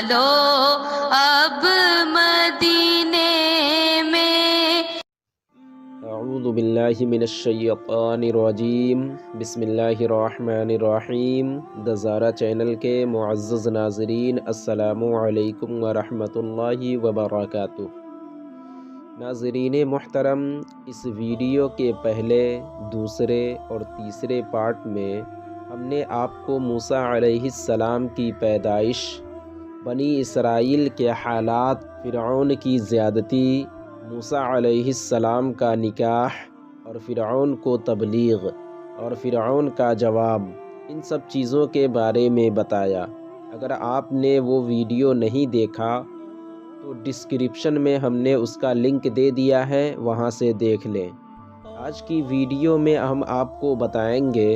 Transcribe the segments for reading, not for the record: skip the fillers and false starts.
چلو اب مدینے میں۔ اعوذ باللہ من الشیطان الرجیم، بسم اللہ الرحمن الرحیم۔ دزارہ چینل کے معزز ناظرین، السلام علیکم ورحمۃ اللہ وبرکاتہ۔ ناظرین محترم، اس ویڈیو کے پہلے، دوسرے اور تیسرے پارٹ میں ہم نے آپ کو موسیٰ علیہ السلام کی پیدائش، بنی اسرائیل کے حالات، فرعون کی زیادتی، موسیٰ علیہ السلام کا نکاح اور فرعون کو تبلیغ اور فرعون کا جواب، ان سب چیزوں کے بارے میں بتایا۔ اگر آپ نے وہ ویڈیو نہیں دیکھا تو ڈسکرپشن میں ہم نے اس کا لنک دے دیا ہے، وہاں سے دیکھ لیں۔ آج کی ویڈیو میں ہم آپ کو بتائیں گے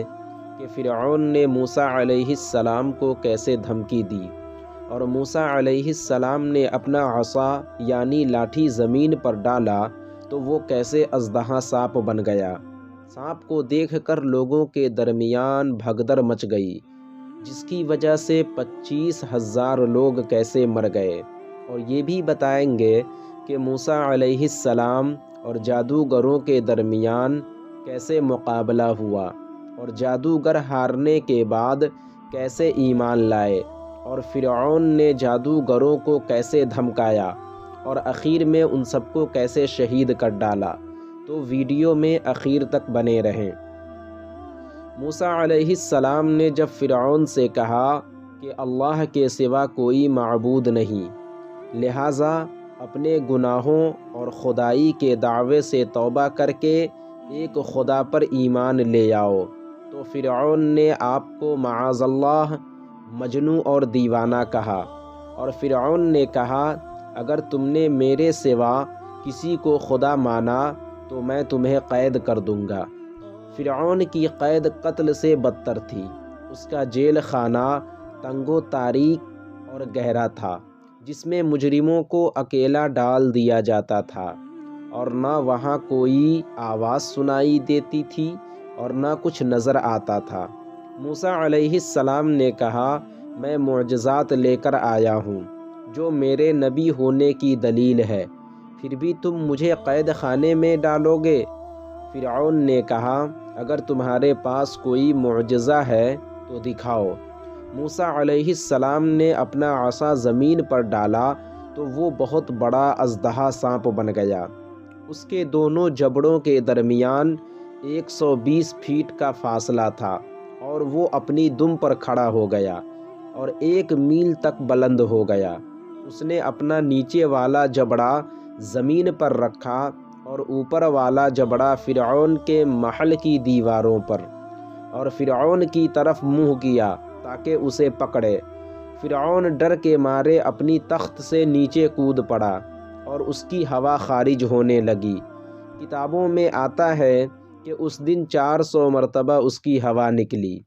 کہ فرعون نے موسیٰ علیہ السلام کو کیسے دھمکی دی، اور موسیٰ علیہ السلام نے اپنا عصا یعنی لاٹھی زمین پر ڈالا تو وہ کیسے اژدہا سانپ بن گیا۔ سانپ کو دیکھ کر لوگوں کے درمیان بھگدڑ مچ گئی، جس کی وجہ سے 25,000 لوگ کیسے مر گئے، اور یہ بھی بتائیں گے کہ موسیٰ علیہ السلام اور جادوگروں کے درمیان کیسے مقابلہ ہوا، اور جادوگر ہارنے کے بعد کیسے ایمان لائے، اور فرعون نے جادوگروں کو کیسے دھمکایا، اور اخیر میں ان سب کو کیسے شہید کر ڈالا۔ تو ویڈیو میں اخیر تک بنے رہیں۔ موسیٰ علیہ السلام نے جب فرعون سے کہا کہ اللہ کے سوا کوئی معبود نہیں، لہٰذا اپنے گناہوں اور خدائی کے دعوے سے توبہ کر کے ایک خدا پر ایمان لے آؤ، تو فرعون نے آپ کو معاذ اللہ مجنون اور دیوانہ کہا، اور فرعون نے کہا اگر تم نے میرے سوا کسی کو خدا مانا تو میں تمہیں قید کر دوں گا۔ فرعون کی قید قتل سے بدتر تھی۔ اس کا جیل خانہ تنگ و تاریک اور گہرا تھا، جس میں مجرموں کو اکیلا ڈال دیا جاتا تھا، اور نہ وہاں کوئی آواز سنائی دیتی تھی اور نہ کچھ نظر آتا تھا۔ موسیٰ علیہ السلام نے کہا میں معجزات لے کر آیا ہوں جو میرے نبی ہونے کی دلیل ہے، پھر بھی تم مجھے قید خانے میں ڈالو گے؟ فرعون نے کہا اگر تمہارے پاس کوئی معجزہ ہے تو دکھاؤ۔ موسیٰ علیہ السلام نے اپنا عصا زمین پر ڈالا تو وہ بہت بڑا اژدہا سانپ بن گیا۔ اس کے دونوں جبڑوں کے درمیان 120 فیٹ کا فاصلہ تھا، اور وہ اپنی دم پر کھڑا ہو گیا اور 1 میل تک بلند ہو گیا۔ اس نے اپنا نیچے والا جبڑا زمین پر رکھا اور اوپر والا جبڑا فرعون کے محل کی دیواروں پر، اور فرعون کی طرف منہ کیا تاکہ اسے پکڑے۔ فرعون ڈر کے مارے اپنی تخت سے نیچے کود پڑا اور اس کی ہوا خارج ہونے لگی۔ کتابوں میں آتا ہے کہ اس دن 400 مرتبہ اس کی ہوا نکلی،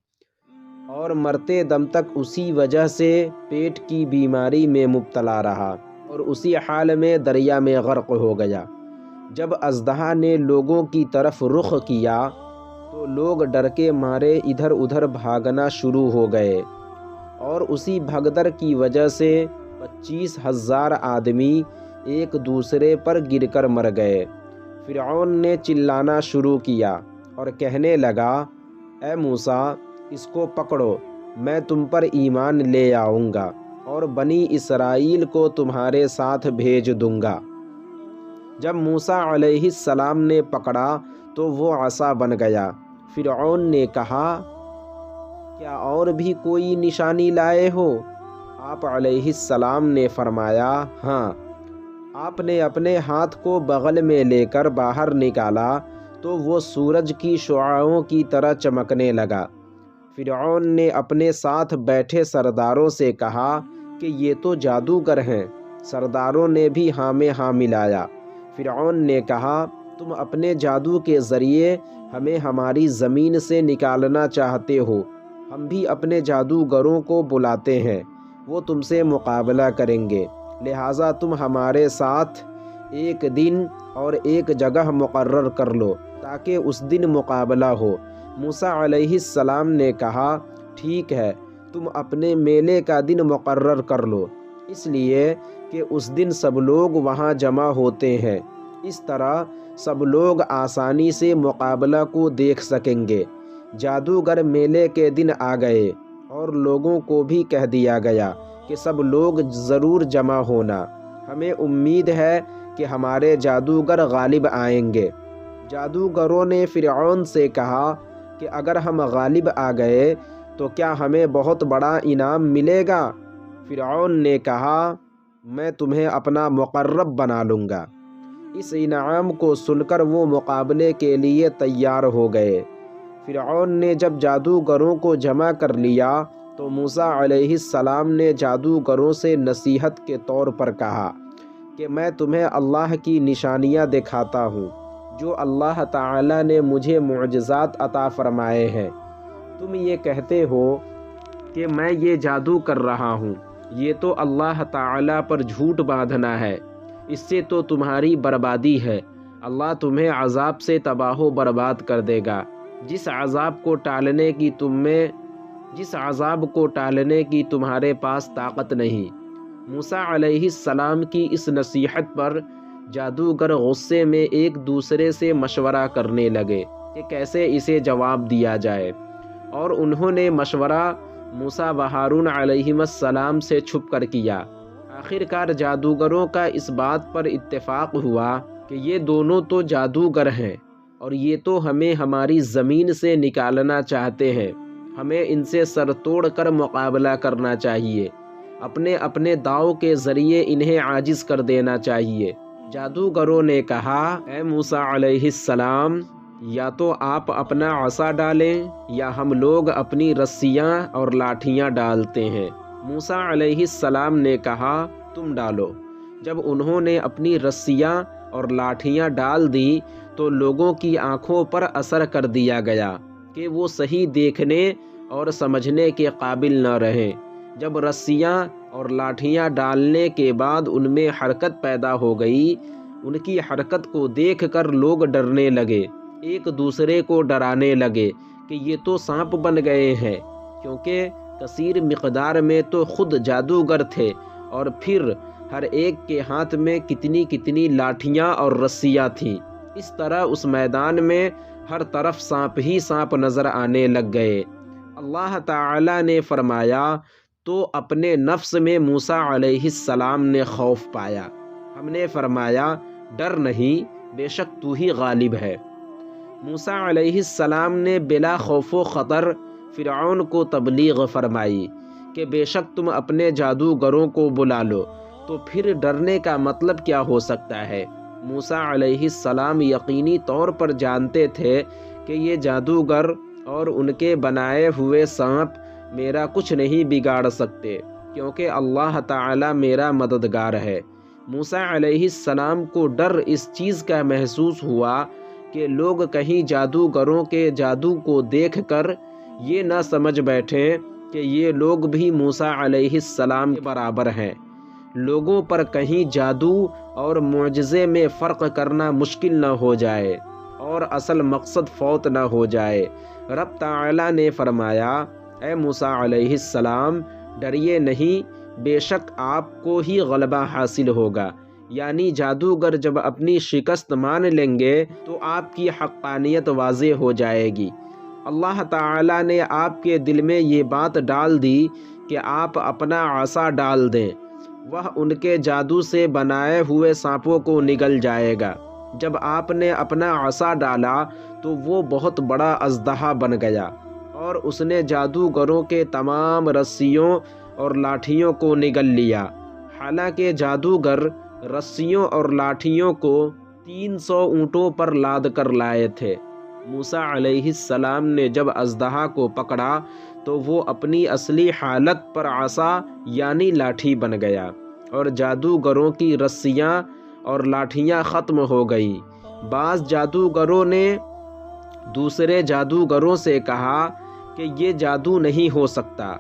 اور مرتے دم تک اسی وجہ سے پیٹ کی بیماری میں مبتلا رہا، اور اسی حال میں دریا میں غرق ہو گیا۔ جب اژدہا نے لوگوں کی طرف رخ کیا تو لوگ ڈر کے مارے ادھر ادھر بھاگنا شروع ہو گئے، اور اسی بھگدڑ کی وجہ سے 25,000 آدمی ایک دوسرے پر گر کر مر گئے۔ فرعون نے چلانا شروع کیا اور کہنے لگا اے موسیٰ، اس کو پکڑو، میں تم پر ایمان لے آؤں گا اور بنی اسرائیل کو تمہارے ساتھ بھیج دوں گا۔ جب موسیٰ علیہ السلام نے پکڑا تو وہ عصا بن گیا۔ فرعون نے کہا کیا اور بھی کوئی نشانی لائے ہو؟ آپ علیہ السلام نے فرمایا ہاں۔ آپ نے اپنے ہاتھ کو بغل میں لے کر باہر نکالا تو وہ سورج کی شعاعوں کی طرح چمکنے لگا۔ فرعون نے اپنے ساتھ بیٹھے سرداروں سے کہا کہ یہ تو جادوگر ہیں۔ سرداروں نے بھی ہاں میں ہاں ملایا۔ فرعون نے کہا تم اپنے جادو کے ذریعے ہمیں ہماری زمین سے نکالنا چاہتے ہو، ہم بھی اپنے جادوگروں کو بلاتے ہیں، وہ تم سے مقابلہ کریں گے، لہٰذا تم ہمارے ساتھ ایک دن اور ایک جگہ مقرر کر لو تاکہ اس دن مقابلہ ہو۔ موسیٰ علیہ السلام نے کہا ٹھیک ہے، تم اپنے میلے کا دن مقرر کر لو، اس لیے کہ اس دن سب لوگ وہاں جمع ہوتے ہیں۔ اس طرح سب لوگ آسانی سے مقابلہ کو دیکھ سکیں گے۔ جادوگر میلے کے دن آ گئے اور لوگوں کو بھی کہہ دیا گیا کہ سب لوگ ضرور جمع ہونا، ہمیں امید ہے کہ ہمارے جادوگر غالب آئیں گے۔ جادوگروں نے فرعون سے کہا کہ اگر ہم غالب آ گئے تو کیا ہمیں بہت بڑا انعام ملے گا؟ فرعون نے کہا، میں تمہیں اپنا مقرب بنا لوں گا۔ اس انعام کو سن کر وہ مقابلے کے لیے تیار ہو گئے۔ فرعون نے جب جادوگروں کو جمع کر لیا تو موسیٰ علیہ السلام نے جادوگروں سے نصیحت کے طور پر کہا کہ میں تمہیں اللہ کی نشانیاں دکھاتا ہوں جو اللہ تعالیٰ نے مجھے معجزات عطا فرمائے ہیں۔ تم یہ کہتے ہو کہ میں یہ جادو کر رہا ہوں، یہ تو اللہ تعالیٰ پر جھوٹ باندھنا ہے، اس سے تو تمہاری بربادی ہے۔ اللہ تمہیں عذاب سے تباہ و برباد کر دے گا، جس عذاب کو ٹالنے کی تمہارے پاس طاقت نہیں۔ موسیٰ علیہ السلام کی اس نصیحت پر جادوگر غصے میں ایک دوسرے سے مشورہ کرنے لگے کہ کیسے اسے جواب دیا جائے، اور انہوں نے مشورہ موسیٰ و ہارون علیہ السلام سے چھپ کر کیا۔ آخرکار جادوگروں کا اس بات پر اتفاق ہوا کہ یہ دونوں تو جادوگر ہیں اور یہ تو ہمیں ہماری زمین سے نکالنا چاہتے ہیں، ہمیں ان سے سر توڑ کر مقابلہ کرنا چاہیے، اپنے اپنے داؤ کے ذریعے انہیں عاجز کر دینا چاہیے۔ جادوگروں نے کہا، اے موسیٰ علیہ السلام، یا تو آپ اپنا عصا ڈالیں یا ہم لوگ اپنی رسیاں اور لاٹھیاں ڈالتے ہیں۔ موسیٰ علیہ السلام نے کہا، تم ڈالو۔ جب انہوں نے اپنی رسیاں اور لاٹھیاں ڈال دی تو لوگوں کی آنکھوں پر اثر کر دیا گیا کہ وہ صحیح دیکھنے اور سمجھنے کے قابل نہ رہیں۔ جب رسیاں اور لاٹھیاں ڈالنے کے بعد ان میں حرکت پیدا ہو گئی، ان کی حرکت کو دیکھ کر لوگ ڈرنے لگے، ایک دوسرے کو ڈرانے لگے کہ یہ تو سانپ بن گئے ہیں، کیونکہ کثیر مقدار میں تو خود جادوگر تھے اور پھر ہر ایک کے ہاتھ میں کتنی کتنی لاٹھیاں اور رسیاں تھیں۔ اس طرح اس میدان میں ہر طرف سانپ ہی سانپ نظر آنے لگ گئے۔ اللہ تعالیٰ نے فرمایا، تو اپنے نفس میں موسیٰ علیہ السلام نے خوف پایا۔ ہم نے فرمایا، ڈر نہیں، بے شک تو ہی غالب ہے۔ موسیٰ علیہ السلام نے بلا خوف و خطر فرعون کو تبلیغ فرمائی کہ بے شک تم اپنے جادوگروں کو بلا لو، تو پھر ڈرنے کا مطلب کیا ہو سکتا ہے؟ موسیٰ علیہ السلام یقینی طور پر جانتے تھے کہ یہ جادوگر اور ان کے بنائے ہوئے سانپ میرا کچھ نہیں بگاڑ سکتے، کیونکہ اللہ تعالی میرا مددگار ہے۔ موسیٰ علیہ السلام کو ڈر اس چیز کا محسوس ہوا کہ لوگ کہیں جادوگروں کے جادو کو دیکھ کر یہ نہ سمجھ بیٹھیں کہ یہ لوگ بھی موسیٰ علیہ السلام کے برابر ہیں۔ لوگوں پر کہیں جادو اور معجزے میں فرق کرنا مشکل نہ ہو جائے اور اصل مقصد فوت نہ ہو جائے۔ رب تعالی نے فرمایا، اے موسیٰ علیہ السلام، ڈریے نہیں، بے شک آپ کو ہی غلبہ حاصل ہوگا، یعنی جادوگر جب اپنی شکست مان لیں گے تو آپ کی حقانیت واضح ہو جائے گی۔ اللہ تعالی نے آپ کے دل میں یہ بات ڈال دی کہ آپ اپنا عصا ڈال دیں، وہ ان کے جادو سے بنائے ہوئے سانپوں کو نگل جائے گا۔ جب آپ نے اپنا عصا ڈالا تو وہ بہت بڑا اژدہا بن گیا اور اس نے جادوگروں کے تمام رسیوں اور لاٹھیوں کو نگل لیا۔ حالانکہ جادوگر رسیوں اور لاٹھیوں کو 300 اونٹوں پر لاد کر لائے تھے۔ موسیٰ علیہ السلام نے جب اژدہا کو پکڑا تو وہ اپنی اصلی حالت پر عصا یعنی لاٹھی بن گیا اور جادوگروں کی رسیاں اور لاٹھیاں ختم ہو گئیں۔ بعض جادوگروں نے دوسرے جادوگروں سے کہا کہ یہ جادو نہیں ہو سکتا،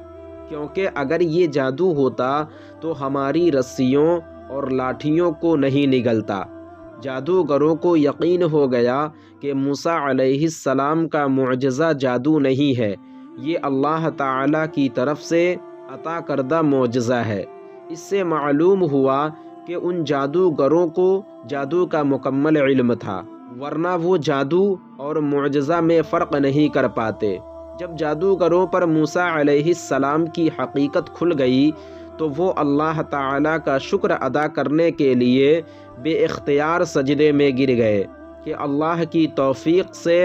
کیونکہ اگر یہ جادو ہوتا تو ہماری رسیوں اور لاٹھیوں کو نہیں نگلتا۔ جادوگروں کو یقین ہو گیا کہ موسیٰ علیہ السلام کا معجزہ جادو نہیں ہے، یہ اللہ تعالی کی طرف سے عطا کردہ معجزہ ہے۔ اس سے معلوم ہوا کہ ان جادوگروں کو جادو کا مکمل علم تھا، ورنہ وہ جادو اور معجزہ میں فرق نہیں کر پاتے۔ جب جادوگروں پر موسیٰ علیہ السلام کی حقیقت کھل گئی تو وہ اللہ تعالیٰ کا شکر ادا کرنے کے لیے بے اختیار سجدے میں گر گئے کہ اللہ کی توفیق سے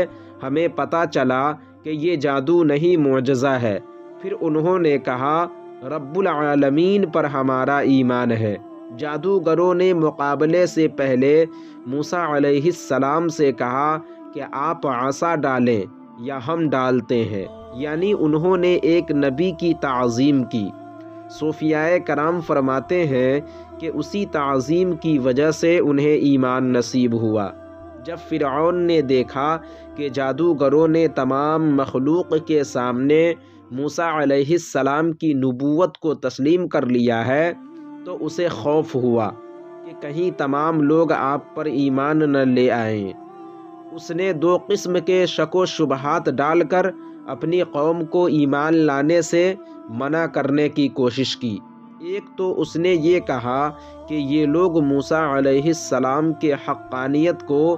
ہمیں پتہ چلا کہ یہ جادو نہیں معجزہ ہے۔ پھر انہوں نے کہا رب العالمین پر ہمارا ایمان ہے۔ جادوگروں نے مقابلے سے پہلے موسیٰ علیہ السلام سے کہا کہ آپ عصا ڈالیں یا ہم ڈالتے ہیں، یعنی انہوں نے ایک نبی کی تعظیم کی۔ صوفیاء کرام فرماتے ہیں کہ اسی تعظیم کی وجہ سے انہیں ایمان نصیب ہوا۔ جب فرعون نے دیکھا کہ جادوگروں نے تمام مخلوق کے سامنے موسیٰ علیہ السلام کی نبوت کو تسلیم کر لیا ہے تو اسے خوف ہوا کہ کہیں تمام لوگ آپ پر ایمان نہ لے آئیں۔ اس نے دو قسم کے شک و شبہات ڈال کر اپنی قوم کو ایمان لانے سے منع کرنے کی کوشش کی۔ ایک تو اس نے یہ کہا کہ یہ لوگ موسیٰ علیہ السلام کے حقانیت کو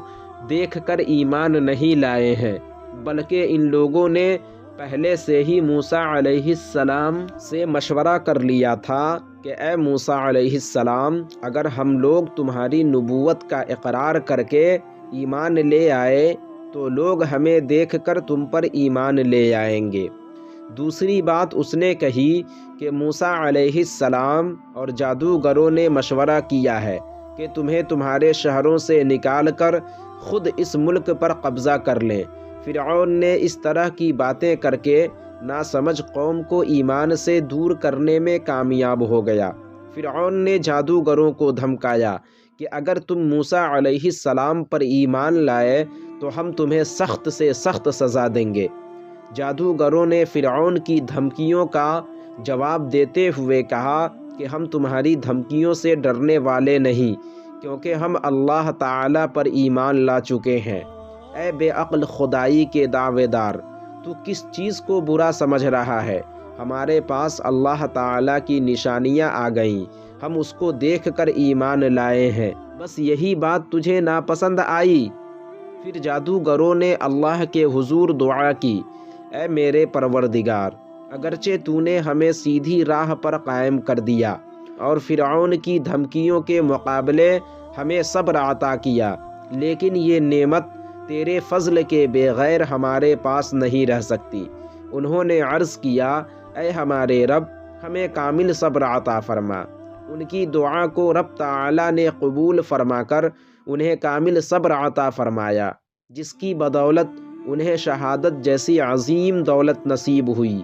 دیکھ کر ایمان نہیں لائے ہیں، بلکہ ان لوگوں نے پہلے سے ہی موسیٰ علیہ السلام سے مشورہ کر لیا تھا کہ اے موسیٰ علیہ السلام، اگر ہم لوگ تمہاری نبوت کا اقرار کر کے ایمان لے آئے تو لوگ ہمیں دیکھ کر تم پر ایمان لے آئیں گے۔ دوسری بات اس نے کہی کہ موسیٰ علیہ السلام اور جادوگروں نے مشورہ کیا ہے کہ تمہیں تمہارے شہروں سے نکال کر خود اس ملک پر قبضہ کر لیں۔ فرعون نے اس طرح کی باتیں کر کے ناسمجھ قوم کو ایمان سے دور کرنے میں کامیاب ہو گیا۔ فرعون نے جادوگروں کو دھمکایا کہ اگر تم موسیٰ علیہ السلام پر ایمان لائے تو ہم تمہیں سخت سے سخت سزا دیں گے۔ جادوگروں نے فرعون کی دھمکیوں کا جواب دیتے ہوئے کہا کہ ہم تمہاری دھمکیوں سے ڈرنے والے نہیں، کیونکہ ہم اللہ تعالیٰ پر ایمان لا چکے ہیں۔ اے بے عقل خدائی کے دعوے دار، تو کس چیز کو برا سمجھ رہا ہے؟ ہمارے پاس اللہ تعالیٰ کی نشانیاں آ گئیں، ہم اس کو دیکھ کر ایمان لائے ہیں، بس یہی بات تجھے ناپسند آئی۔ پھر جادوگروں نے اللہ کے حضور دعا کی، اے میرے پروردگار، اگرچہ تو نے ہمیں سیدھی راہ پر قائم کر دیا اور فرعون کی دھمکیوں کے مقابلے ہمیں صبر عطا کیا، لیکن یہ نعمت تیرے فضل کے بغیر ہمارے پاس نہیں رہ سکتی۔ انہوں نے عرض کیا، اے ہمارے رب، ہمیں کامل صبر عطا فرما۔ ان کی دعا کو رب تعالیٰ نے قبول فرما کر انہیں کامل صبر عطا فرمایا، جس کی بدولت انہیں شہادت جیسی عظیم دولت نصیب ہوئی۔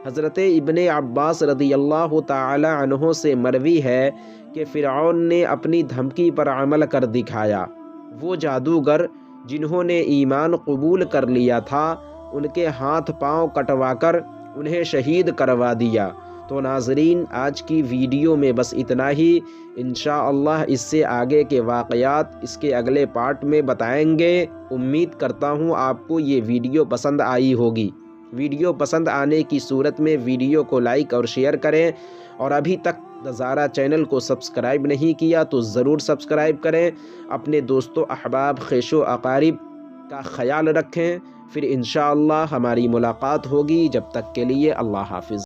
حضرت ابن عباس رضی اللہ تعالی عنہ سے مروی ہے کہ فرعون نے اپنی دھمکی پر عمل کر دکھایا۔ وہ جادوگر جنہوں نے ایمان قبول کر لیا تھا، ان کے ہاتھ پاؤں کٹوا کر انہیں شہید کروا دیا۔ تو ناظرین، آج کی ویڈیو میں بس اتنا ہی۔ انشاءاللہ اس سے آگے کے واقعات اس کے اگلے پارٹ میں بتائیں گے۔ امید کرتا ہوں آپ کو یہ ویڈیو پسند آئی ہوگی۔ ویڈیو پسند آنے کی صورت میں ویڈیو کو لائک اور شیئر کریں، اور ابھی تک دزارہ چینل کو سبسکرائب نہیں کیا تو ضرور سبسکرائب کریں۔ اپنے دوستوں، احباب، خیش و اقارب کا خیال رکھیں۔ پھر انشاءاللہ ہماری ملاقات ہوگی۔ جب تک کے لیے اللہ حافظ۔